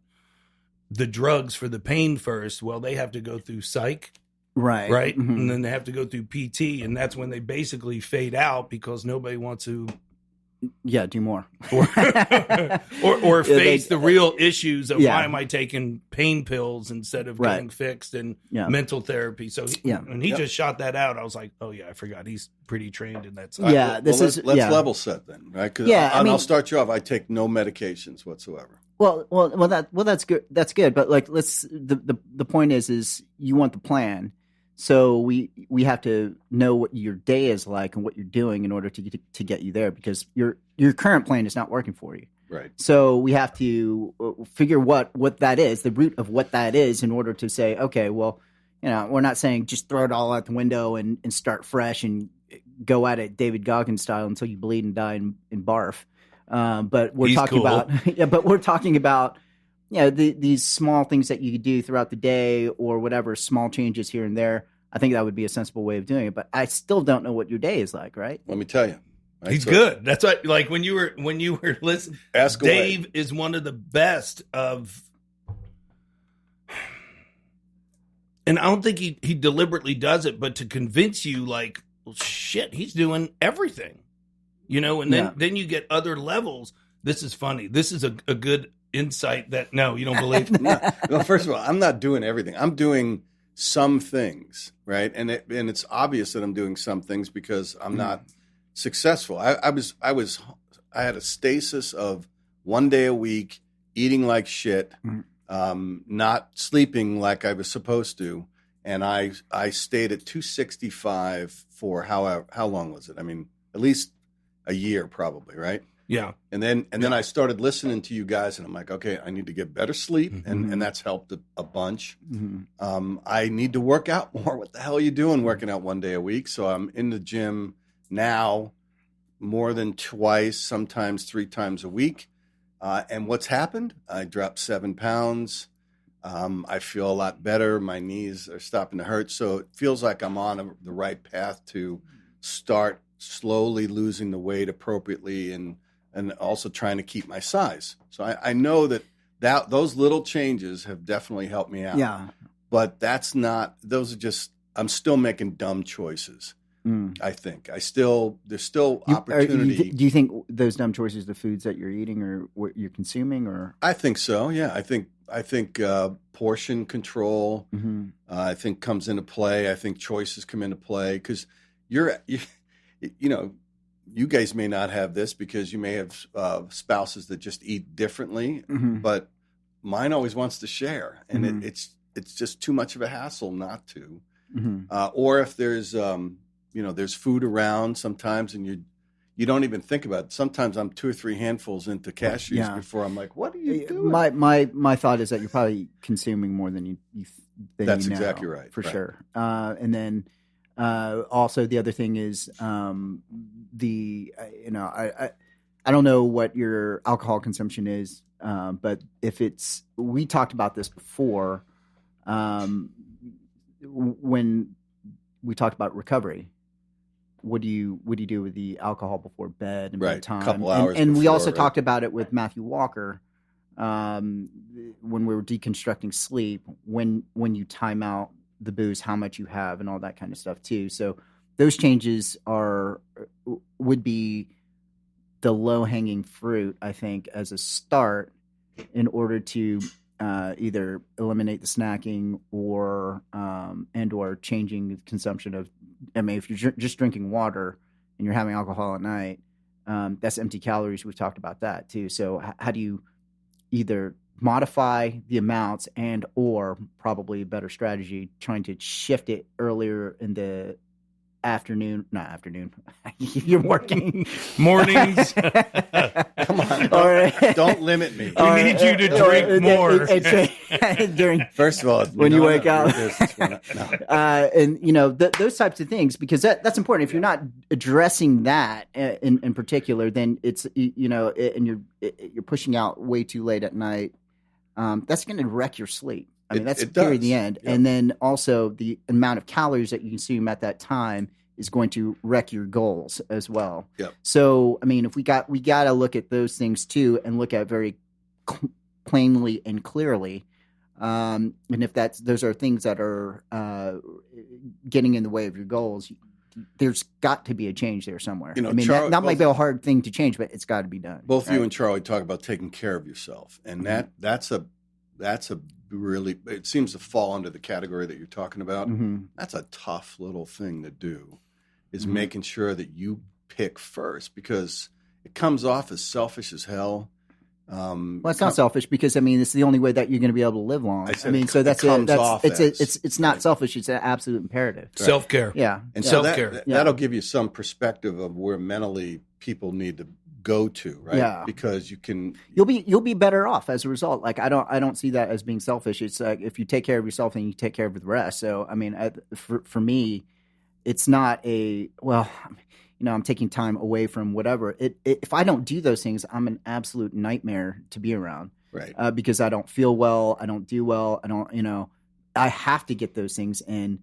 the drugs for the pain first. Well, they have to go through psych. Right. And then they have to go through PT, and that's when they basically fade out because nobody wants to do more. or face the real issues of why am I taking pain pills instead of getting fixed and mental therapy. So when he just shot that out, I was like, oh yeah, I forgot he's pretty trained in that side. Yeah, let's level set then, right? Because I'll start you off. I take no medications whatsoever. Well, that's good. That's good. But like, the point is you want the plan. So we have to know what your day is like and what you're doing in order to get you there, because your current plan is not working for you. Right. So we have to figure what that is, the root of what that is, in order to say, okay, well, we're not saying just throw it all out the window and start fresh and go at it David Goggins style until you bleed and die and barf. But we're talking about these small things that you could do throughout the day or whatever, small changes here and there. I think that would be a sensible way of doing it. But I still don't know what your day is like, right? Let me tell you. Right? He's good. That's what, like when you were listening, Dave is one of the best of, and I don't think he deliberately does it, but to convince you like, well, shit, he's doing everything, and then you get other levels. This is funny. This is a good insight that, no, you don't believe. Well, first of all, I'm not doing everything. I'm doing some things, right? And it's obvious that I'm doing some things because I'm not successful. I had a stasis of 1 day a week, eating like shit, not sleeping like I was supposed to, and I stayed at 265 for how long was it? I mean, at least a year probably, right? Yeah. And then I started listening to you guys, and I'm like, okay, I need to get better sleep, and that's helped a bunch. I need to work out more. What the hell are you doing working out one day a week? So I'm in the gym now more than twice, sometimes 3 times a week. And what's happened? I dropped 7 pounds. I feel a lot better. My knees are stopping to hurt. So it feels like I'm on the right path to start slowly losing the weight appropriately and also trying to keep my size. So I know that those little changes have definitely helped me out. Yeah. But those are just, I'm still making dumb choices. I think there's still opportunity. Do you think those dumb choices, the foods that you're eating or what you're consuming, or? I think so. Yeah. I think portion control, I think comes into play. I think choices come into play because you guys may not have this because you may have spouses that just eat differently, but mine always wants to share, and it's just too much of a hassle not to. Or if there's there's food around sometimes, and you don't even think about it. Sometimes I'm 2 or 3 handfuls into cashews before I'm like, what are you doing? My thought is that you're probably consuming more than you That's you know, exactly right. For sure. And then also the other thing is I don't know what your alcohol consumption is, but we talked about this before when we talked about recovery. What do you do with the alcohol before bed and bedtime? A couple hours and we before, also talked about it with Matthew Walker when we were deconstructing sleep. When you time out the booze, how much you have, and all that kind of stuff too. So those changes would be the low hanging fruit, I think, as a start in order to either eliminate the snacking or changing the consumption of. I mean, if you're just drinking water and you're having alcohol at night, that's empty calories. We've talked about that too. So how do you either modify the amounts or probably a better strategy, trying to shift it earlier in the not afternoon. You're working mornings. Come on, don't limit me. We need you to drink more. First of all, when you wake up, and those types of things, because that's important. If you're not addressing that in particular, then it's and you're pushing out way too late at night. That's going to wreck your sleep. I mean, that's period the end. Yep. And then also the amount of calories that you consume at that time is going to wreck your goals as well. Yep. So, I mean, if we got to look at those things too, and look at very plainly and clearly. And if those are things that are getting in the way of your goals, there's got to be a change there somewhere. I mean, that might be a hard thing to change, but it's got to be done. Both you and Charlie talk about taking care of yourself, and that's a really, it seems to fall under the category that you're talking about. That's a tough little thing to do, is making sure that you pick first, because it comes off as selfish as hell. Well, it's not selfish, because I mean, it's the only way that you're going to be able to live long. It's not selfish. It's an absolute imperative. Right. Self-care. Yeah. And so that'll give you some perspective of where mentally people need to go to, right? Yeah. Because you'll be better off as a result. Like I don't see that as being selfish. It's like if you take care of yourself, then you take care of the rest. So I mean, for me, it's not I'm taking time away from whatever. If I don't do those things, I'm an absolute nightmare to be around. Right. Because I don't feel well, I don't do well, I don't. I have to get those things in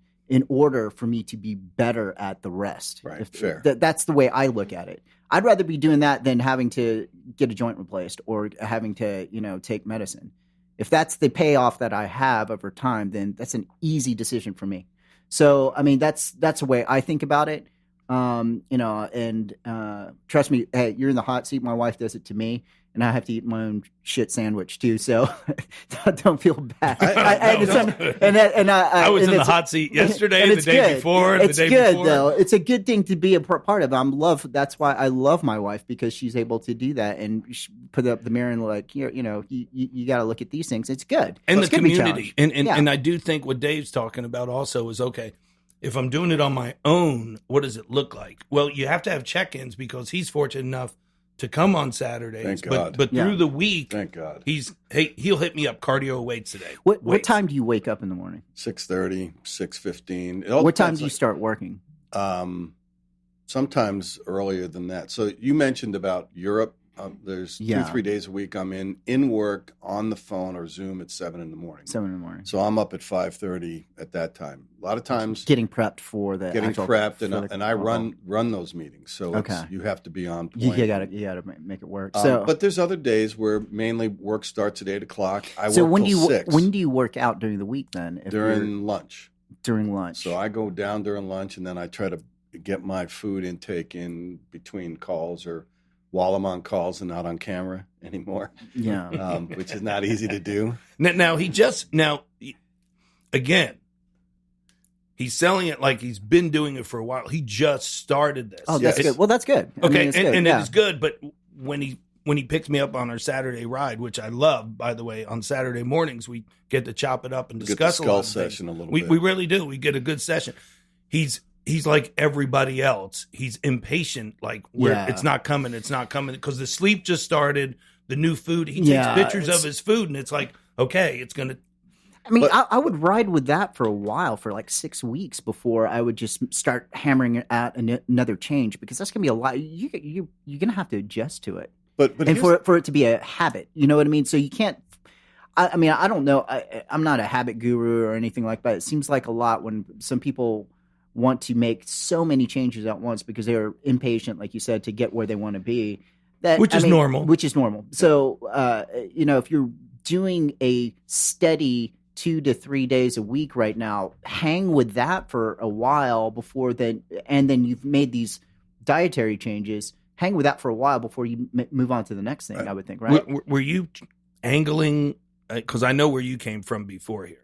order for me to be better at the rest. Right. Fair. That's the way I look at it. I'd rather be doing that than having to get a joint replaced or having to, take medicine. If that's the payoff that I have over time, then that's an easy decision for me. So, I mean, that's the way I think about it. And trust me, hey, you're in the hot seat. My wife does it to me. and I have to eat my own shit sandwich too. So don't feel bad. I was in the hot seat yesterday, and the day before, and the day good, before. Though. It's a good thing to be a part of. That's why I love my wife, because she's able to do that and put up the mirror and like, you got to look at these things. It's good. And it's the community. And I do think what Dave's talking about also is, okay, if I'm doing it on my own, what does it look like? Well, you have to have check-ins, because he's fortunate enough to come on Saturdays. Thank God. But through the week, thank God, he'll hit me up, cardio weights today. What time do you wake up in the morning? 6:30, 6:15. What time do you start working? Sometimes earlier than that. So you mentioned about Europe. There's 2-3 days a week I'm in work on the phone or Zoom at 7 in the morning. 7 in the morning. So I'm up at 5:30 at that time. A lot of times getting prepped for the and I run those meetings. So you have to be on point. You got to make it work. But there's other days where mainly work starts at 8 o'clock. I work when till 6. When do you work out during the week then? During lunch. During lunch. So I go down during lunch, and then I try to get my food intake in between calls, or while I'm on calls and not on camera anymore. Yeah. Which is not easy to do. Again, he's selling it like he's been doing it for a while. He just started this. Oh, that's good. Well, that's good. Okay, it is good, but when he picks me up on our Saturday ride, which I love, by the way, on Saturday mornings, we get to chop it up and discuss a skull session a little bit. We really do. We get a good session. He's like everybody else. He's impatient, like it's not coming, because the sleep just started, the new food. He takes pictures of his food, and it's like, okay, it's going to. I mean, I would ride with that for a while, for like 6 weeks, before I would just start hammering at another change, because that's going to be a lot. You're going to have to adjust to it. But for it to be a habit, you know what I mean? So you can't. I mean, I don't know. I'm not a habit guru or anything like that. It seems like a lot when some people want to make so many changes at once because they're impatient, like you said, to get where they want to be. Which is normal. So, if you're doing a steady 2 to 3 days a week right now, hang with that for a while before then, and then you've made these dietary changes. Hang with that for a while before you move on to the next thing, I would think, right? Were you angling, because I know where you came from before here.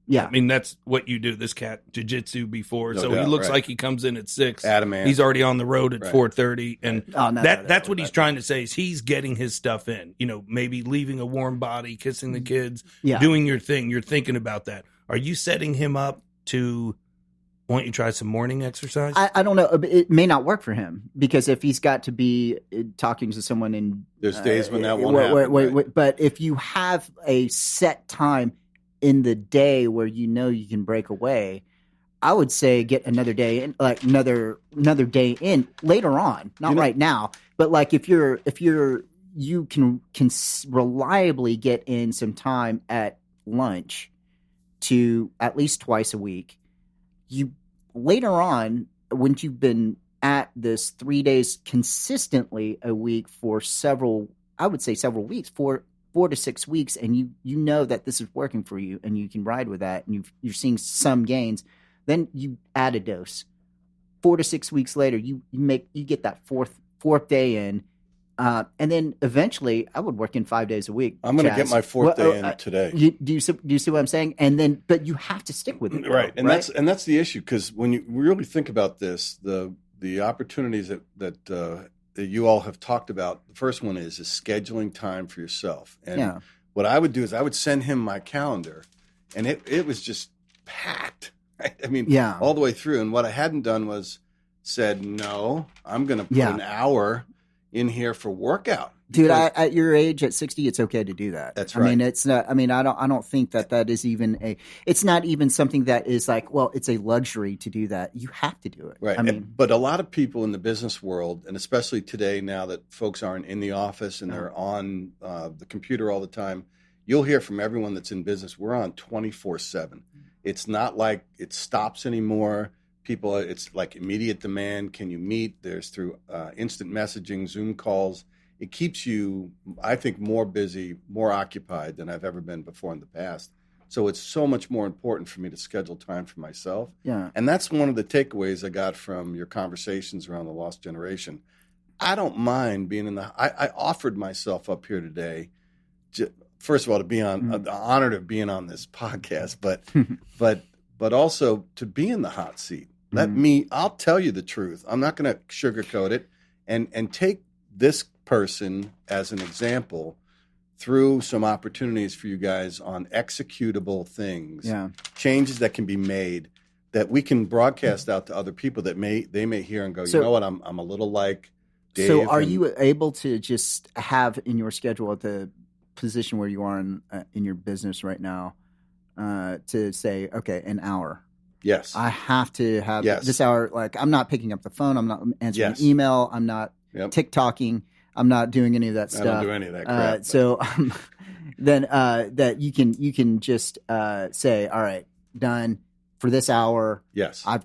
Yeah. I mean, that's what you do. This cat, jiu-jitsu before. No doubt, he looks like he comes in at 6. Adamant. He's already on the road at 4:30. And that's what he's trying trying to say is he's getting his stuff in. Maybe leaving a warm body, kissing the kids, yeah. doing your thing. You're thinking about that. Are you setting him up to, why don't you try some morning exercise? I don't know. It may not work for him, because if he's got to be talking to someone in... There's days when that won't happen. Wait. But if you have a set time in the day where you can break away, I would say get another day in, like another day in later on, not right now, but like if you can reliably get in some time at lunch to at least twice a week, you later on, when you've been at this 3 days consistently a week for several weeks, 4 to 6 weeks, and you know that this is working for you, and you can ride with that, and you're seeing some gains, then you add a dose. 4 to 6 weeks later, you get that fourth day in, and then eventually, I would work in 5 days a week. I'm going to get my fourth day in today. Do you see what I'm saying? And then, but you have to stick with it, right? And that's the issue, because when you really think about this, the opportunities that you all have talked about, the first one is scheduling time for yourself. And what I would do is I would send him my calendar, and it was just packed. Right? I mean, all the way through. And what I hadn't done was said, no, I'm going to put an hour in here for workout. Dude, at your age, at 60, it's okay to do that. That's right. I mean, it's not. I mean, I don't think that is even it's not even something that is like, well, it's a luxury to do that. You have to do it. Right. I mean, but a lot of people in the business world, and especially today, now that folks aren't in the office and they're on the computer all the time, you'll hear from everyone that's in business. We're on 24/7. It's not like it stops anymore. People, it's like immediate demand. Can you meet? There's through instant messaging, Zoom calls. It keeps you, I think, more busy, more occupied than I've ever been before in the past. So it's so much more important for me to schedule time for myself. Yeah. And that's one of the takeaways I got from your conversations around the lost generation. I don't mind being in the. I offered myself up here today. First of all, to be on the honor of being on this podcast, but also to be in the hot seat. I'll tell you the truth. I'm not going to sugarcoat it, and take this person as an example through some opportunities for you guys on executable things, changes that can be made that we can broadcast out to other people that they may hear and go, you know what, I'm a little like Dave. So are you able to just have in your schedule at the position where you are in your business right now to say, okay, an hour? Yes. I have to have this hour. Like, I'm not picking up the phone. I'm not answering email. I'm not TikToking. I'm not doing any of that stuff. I don't do any of that crap. So then that you can just say, all right, done for this hour. Yes. I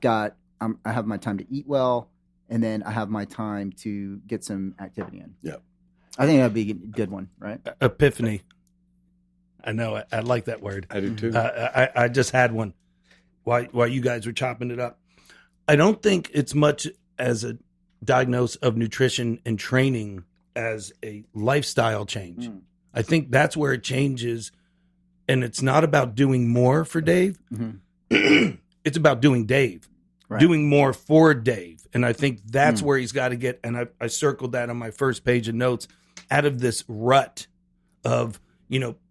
have my time to eat well, and then I have my time to get some activity in. Yep. I think that'd be a good one, right? Epiphany. I know. I like that word. I do too. I just had one while you guys were chopping it up. I don't think it's much as a diagnosis of nutrition and training as a lifestyle change. I think that's where it changes, and it's not about doing more for Dave. It's about doing Dave, doing more for Dave. And I think that's where he's got to get, and I circled that on my first page of notes, out of this rut of,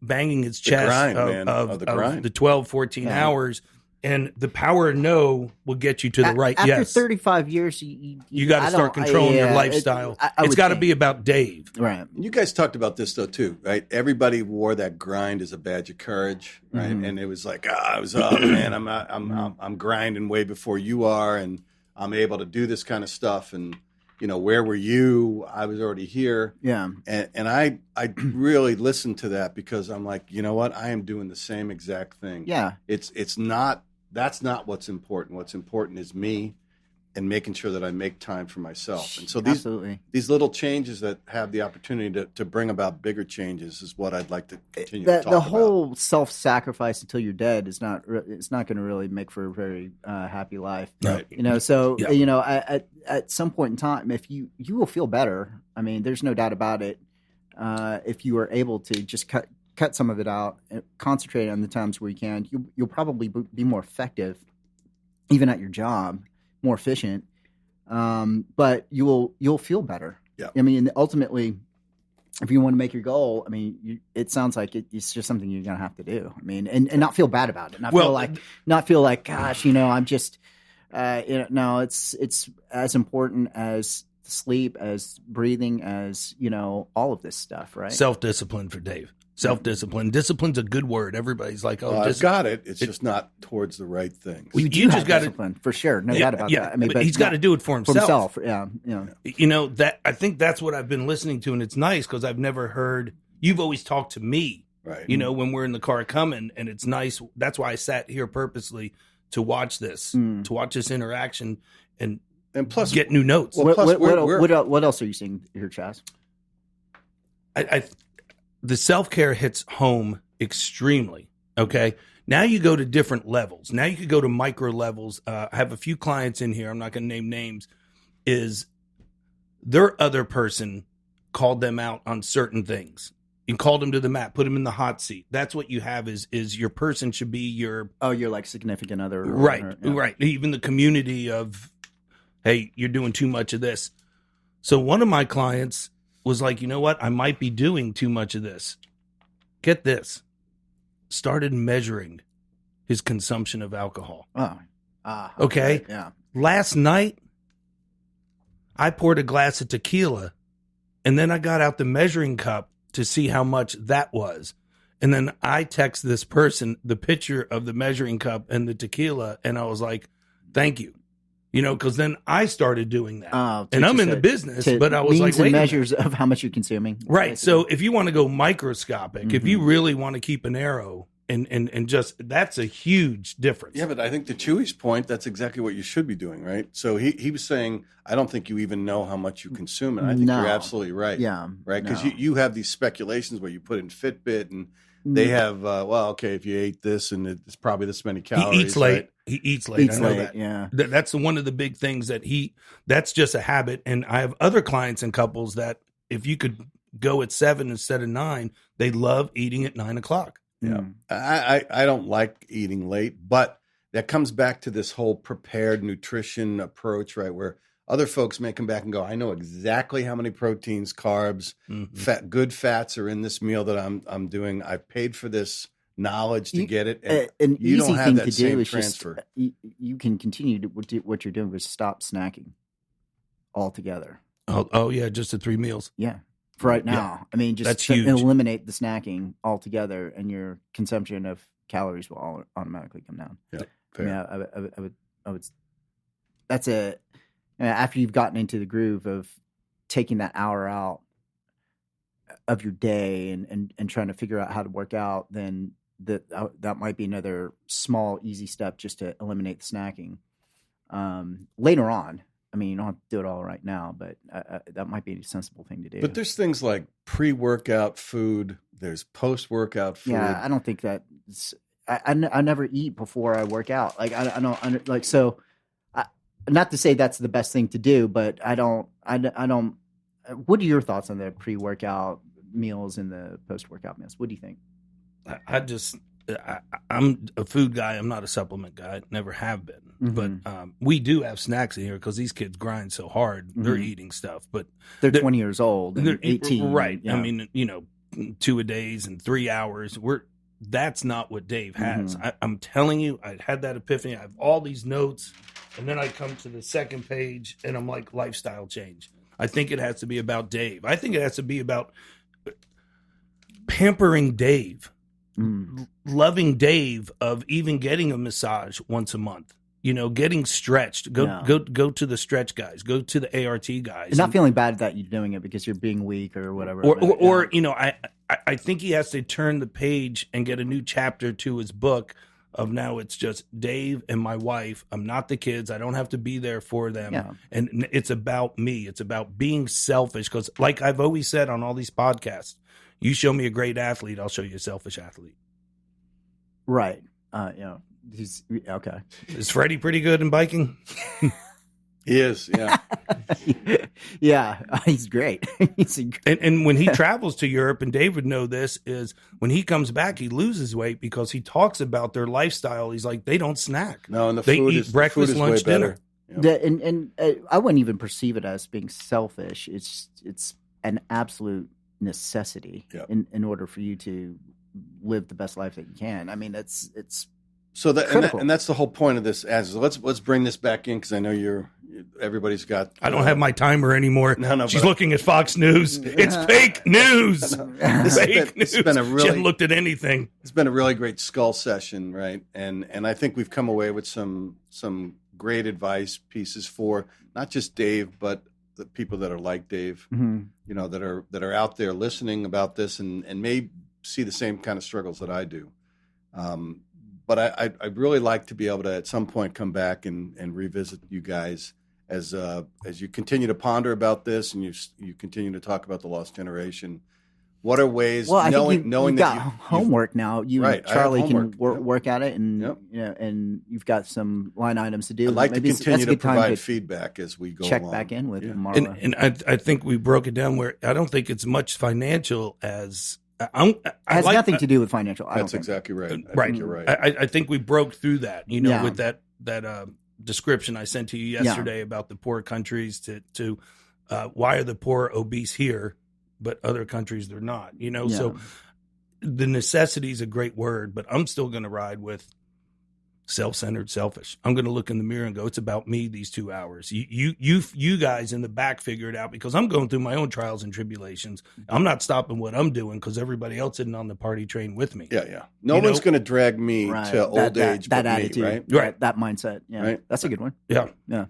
banging his chest of the 12, 14 hours. And the power of no will get you to the right after yes. 35 years, you got to start controlling your lifestyle. It's got to be about Dave. Right. You guys talked about this, though, too, right? Everybody wore that grind as a badge of courage, right? And it was like, man, I'm grinding way before you are, and I'm able to do this kind of stuff. And, where were you? I was already here. Yeah. And I really listened to that because I'm like, you know what? I am doing the same exact thing. Yeah. That's not what's important. What's important is me and making sure that I make time for myself. And so these little changes that have the opportunity to bring about bigger changes is what I'd like to continue to talk about. The whole self-sacrifice until you're dead is not going to really make for a very happy life. Right. At some point in time, if you will feel better. I mean, there's no doubt about it. If you are able to just cut some of it out and concentrate on the times where you can, you'll probably be more effective, even at your job, more efficient. But you'll feel better. Yeah. I mean, ultimately, if you want to make your goal, I mean, it sounds like it's just something you're going to have to do. I mean, and not feel bad about it. Not feel like, gosh, I'm just, no, it's as important as sleep, as breathing, as, all of this stuff, right? Self-discipline for Dave. Self-discipline. Discipline's a good word. Everybody's like, I've got it. It's just not towards the right things. You just got discipline, for sure. No doubt about that. I mean, but he's got to do it for himself. Yeah. That I think that's what I've been listening to, and it's nice because I've never heard. You've always talked to me, right? When we're in the car coming, and it's nice. That's why I sat here purposely to watch this, interaction, and plus get new notes. Well, what else are you seeing here, Chaz? The self-care hits home extremely, okay? Now you go to different levels. Now you could go to micro levels. I have a few clients in here, I'm not going to name names, is their other person called them out on certain things and called them to the mat, put them in the hot seat. That's what you have is your person should be your... Oh, your like significant other. Right. Even the community of, hey, you're doing too much of this. So one of my clients was like, you know what? I might be doing too much of this. Get this. Started measuring his consumption of alcohol. Okay? Right, yeah. Last night, I poured a glass of tequila, and then I got out the measuring cup to see how much that was. And then I text this person the picture of the measuring cup and the tequila, and I was like, thank you. Because then I started doing that. And I'm in the business, but I was like, wait. Measures of how much you're consuming. Right. So if you want to go microscopic, if you really want to keep an arrow and just, that's a huge difference. Yeah, but I think to Chewy's point, that's exactly what you should be doing, right? So he was saying, I don't think you even know how much you consume. And I think you're absolutely right. Yeah. Right? Because you have these speculations where you put in Fitbit and they have, okay, if you ate this and it's probably this many calories. He eats late. Right? He eats late. I know that. Yeah. That's one of the big things that's just a habit. And I have other clients and couples that if you could go at 7 instead of 9, they love eating at 9 o'clock. Yeah. I don't like eating late, but that comes back to this whole prepared nutrition approach, right? Where other folks may come back and go, I know exactly how many proteins, carbs, good fats are in this meal that I'm doing. I paid for this knowledge to get it. And an you easy don't have thing that to same do is transfer. just you can continue to what you're doing, is stop snacking altogether. Oh yeah, just the 3 meals. Yeah. For right now. Yeah. I mean, just That's huge. eliminate the snacking altogether, and your consumption of calories will automatically come down. Yeah, fair. I mean, I would. That's after you've gotten into the groove of taking that hour out of your day and trying to figure out how to work out, then that might be another small, easy step just to eliminate the snacking. Later on. I mean, you don't have to do it all right now, but that might be a sensible thing to do. But there's things like pre-workout food. There's post-workout food. Yeah, I don't think that. I never eat before I work out. Like I don't like so. Not to say that's the best thing to do, but I don't. What are your thoughts on the pre-workout meals and the post-workout meals? What do you think? I'm a food guy. I'm not a supplement guy. Never have been. Mm-hmm. But we do have snacks in here because these kids grind so hard. They're eating stuff, but they're 20 years old and 18. Right. Yeah. I mean, 2 a days and 3 hours. That's not what Dave has. I'm telling you, I had that epiphany. I have all these notes, and then I come to the second page, and I'm like, lifestyle change. I think it has to be about Dave. I think it has to be about pampering Dave. Loving Dave, of even getting a massage once a month, getting stretched, go to the stretch guys, go to the ART guys, and not feeling bad that you're doing it because you're being weak or whatever, I think he has to turn the page and get a new chapter to his book of now it's just Dave and my wife. I'm not the kids. I don't have to be there for them. And it's about me. It's about being selfish, because like I've always said on all these podcasts, you show me a great athlete, I'll show you a selfish athlete. Right. He's okay. Is Freddie pretty good in biking? He is, yeah. Yeah, he's great. And when he travels to Europe, and Dave would know this, is when he comes back, he loses weight because he talks about their lifestyle. He's like, they don't snack. No, and they eat breakfast, lunch, dinner. Yeah. And I wouldn't even perceive it as being selfish. It's an absolute necessity in order for you to live the best life that you can. I mean, it's so that and that's the whole point of this. As let's bring this back in, because I know everybody's got. I don't have my timer anymore. No, she's looking at Fox News. It's fake news. Fake news. She hasn't looked at anything. It's been a really great skull session, right? And I think we've come away with some great advice pieces for not just Dave, but the people that are like Dave, that are out there listening about this and may see the same kind of struggles that I do. But I'd really like to be able to at some point come back and revisit you guys as you continue to ponder about this and you continue to talk about the lost generation. What are ways? Well, knowing that got homework now. You right, and Charlie can homework. work at it, and and you've got some line items to do. I'd like Maybe to continue to provide to feedback as we go check along. back in with Marla. And I think we broke it down where I don't think it's much financial as. It has nothing to do with financial. That's exactly right. Right, think you're right. I think we broke through that. With that description I sent to you yesterday about the poor countries to why are the poor obese here, but other countries they're not. So the necessity is a great word, but I'm still going to ride with self-centered, selfish. I'm going to look in the mirror and go, it's about me these 2 hours. You guys in the back figure it out, because I'm going through my own trials and tribulations. I'm not stopping what I'm doing because everybody else isn't on the party train with me. Yeah. No one's going to drag me to old age but that attitude, me, right? That mindset. Yeah. Right? That's a good one. Yeah.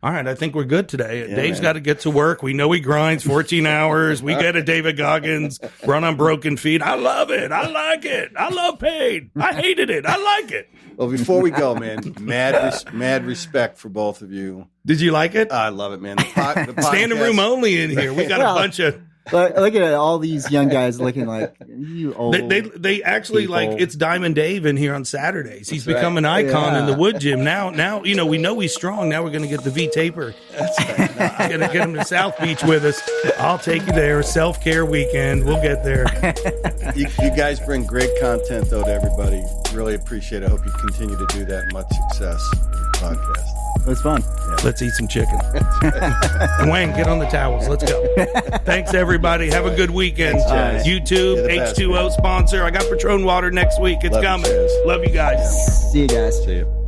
All right, I think we're good today. Yeah, Dave's got to get to work. We know he grinds 14 hours. We get a David Goggins, run on broken feet. I love it. I like it. I love pain. I hated it. I like it. Well, before we go, man, mad respect for both of you. Did you like it? I love it, man. The podcast, Standing room only in here. We got a bunch of Look at all these young guys looking like you old. They actually people. like it's Diamond Dave in here on Saturdays. He's That's become an right. icon in the Yeah. Woodgym. Now we know he's strong. Now we're going to get the V taper. That's right. Going to get him to South Beach with us. I'll take you there. Self-care weekend. We'll get there. You guys bring great content, though, to everybody. Really appreciate it. I hope you continue to do that. Much success with the podcast. It was fun. Let's eat some chicken. And Wayne, get on the towels. Let's go. Thanks, everybody. Have a good weekend. Thanks, Jazz. YouTube, You're the best, H2O man. sponsor. I got Patron water next week. It's Love you, coming. Jazz. Love you guys. See you guys. See you.